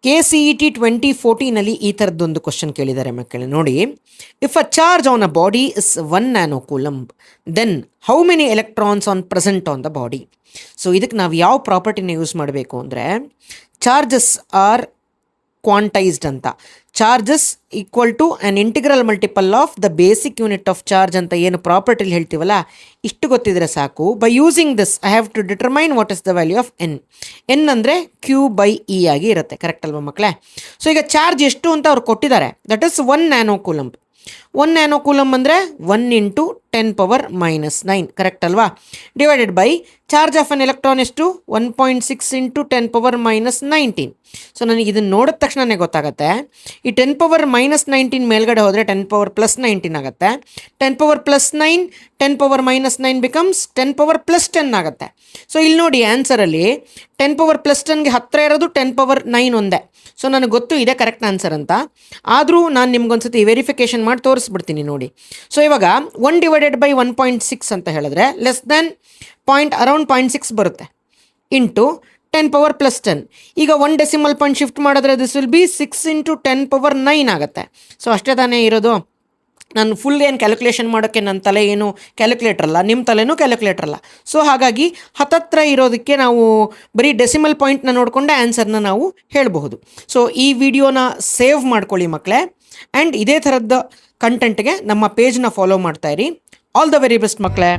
KCET 2014 ಈ ಥರದ್ದೊಂದು question ಕೇಳಿದ್ದಾರೆ ಮಕ್ಕಳೇ ನೋಡಿ. If a charge on a body is 1 nanocoulomb then how many electrons on present on the body. So ಇದಕ್ಕೆ ನಾವು ಯಾವ ಪ್ರಾಪರ್ಟಿನ ಯೂಸ್ ಮಾಡಬೇಕು ಅಂದರೆ, ಚಾರ್ಜಸ್ ಆರ್ ಕ್ವಾಂಟೈಸ್ಡ್ ಅಂತ. Charges equal to an integral multiple of the basic unit of charge ಅಂತ ಏನು ಪ್ರಾಪರ್ಟಿಲಿ ಹೇಳ್ತೀವಲ್ಲ, ಇಷ್ಟು ಗೊತ್ತಿದ್ರೆ ಸಾಕು. By using this I have to determine what is the value of n. N ಅಂದರೆ Q/E ಆಗಿ ಇರುತ್ತೆ. ಕರೆಕ್ಟ್ ಅಲ್ವಾ ಮಕ್ಕಳೇ? ಸೊ ಈಗ ಚಾರ್ಜ್ ಎಷ್ಟು ಅಂತ ಅವ್ರು ಕೊಟ್ಟಿದ್ದಾರೆ. That is 1 ನ್ಯಾನೋಕೂಲಂಬ್. 1 ನ್ಯಾನೋಕೂಲಂಬ್ ಅಂದರೆ 1 × 10⁻⁹ ಕರೆಕ್ಟ್ ಅಲ್ವಾ? Divided by charge of an electron ಎಷ್ಟು? 1.6 × 10⁻⁹. ಸೊ ನನಗೆ ಇದನ್ನು ನೋಡಿದ ತಕ್ಷಣವೇ ಗೊತ್ತಾಗುತ್ತೆ, ಈ 10⁻⁹ ಮೇಲ್ಗಡೆ ಹೋದರೆ 10⁻+9 ಆಗುತ್ತೆ. 10⁻+9 10⁻⁹ ಬಿಕಮ್ಸ್ 10⁻+10 ಆಗುತ್ತೆ. ಸೊ ಇಲ್ಲಿ ನೋಡಿ ಆನ್ಸರಲ್ಲಿ 10⁻+10ಗೆ ಹತ್ತಿರ ಇರೋದು 10⁻9 ಒಂದೇ. ಸೊ ನನಗೆ ಗೊತ್ತು ಇದೆ ಕರೆಕ್ಟ್ ಆನ್ಸರ್ ಅಂತ. ಆದರೂ ನಾನು ನಿಮ್ಗೊಂದ್ಸತಿ ವೆರಿಫಿಕೇಷನ್ ಮಾಡಿ ತೋರಿಸ್ಬಿಡ್ತೀನಿ ನೋಡಿ. ಸೊ ಇವಾಗ 1/1.6 ಅಂತ ಹೇಳಿದ್ರೆ ಲೆಸ್ ದ್ಯಾನ್ ಅರೌಂಡ್ 0.6 ಬರುತ್ತೆ ಇಂಟು 10⁻+10. ಈಗ 1 ಡೆಸಿಮಲ್ ಪಾಯಿಂಟ್ ಶಿಫ್ಟ್ ಮಾಡಿದ್ರೆ ದಿಸ್ ವಿಲ್ ಬಿ 6 × 10⁻9 ಆಗುತ್ತೆ. ಸೊ ಅಷ್ಟೇ ತಾನೇ ಇರೋದು. ನಾನು ಫುಲ್ ಏನು ಕ್ಯಾಲ್ಕುಲೇಷನ್ ಮಾಡೋಕ್ಕೆ ನನ್ನ ತಲೆ ಏನು ಕ್ಯಾಲ್ಕುಲೇಟರ್ ಅಲ್ಲ, ನಿಮ್ಮ ತಲೆನೂ ಕ್ಯಾಲ್ಕುಲೇಟರ್ ಅಲ್ಲ. ಸೊ ಹಾಗಾಗಿ ಹತ್ತತ್ರ ಇರೋದಕ್ಕೆ ನಾವು ಬರೀ ಡೆಸಿಮಲ್ ಪಾಯಿಂಟ್ನ ನೋಡಿಕೊಂಡೆ ಆನ್ಸರ್ನ ನಾವು ಹೇಳಬಹುದು. ಸೊ ಈ ವಿಡಿಯೋನ ಸೇವ್ ಮಾಡ್ಕೊಳ್ಳಿ ಮಕ್ಕಳೇ, ಆ್ಯಂಡ್ ಇದೇ ಥರದ ಕಂಟೆಂಟ್ಗೆ ನಮ್ಮ ಪೇಜ್ನ ಫಾಲೋ ಮಾಡ್ತಾಯಿರಿ. ಆಲ್ ದ ವೆರಿ ಬೆಸ್ಟ್ ಮಕ್ಕಳೇ.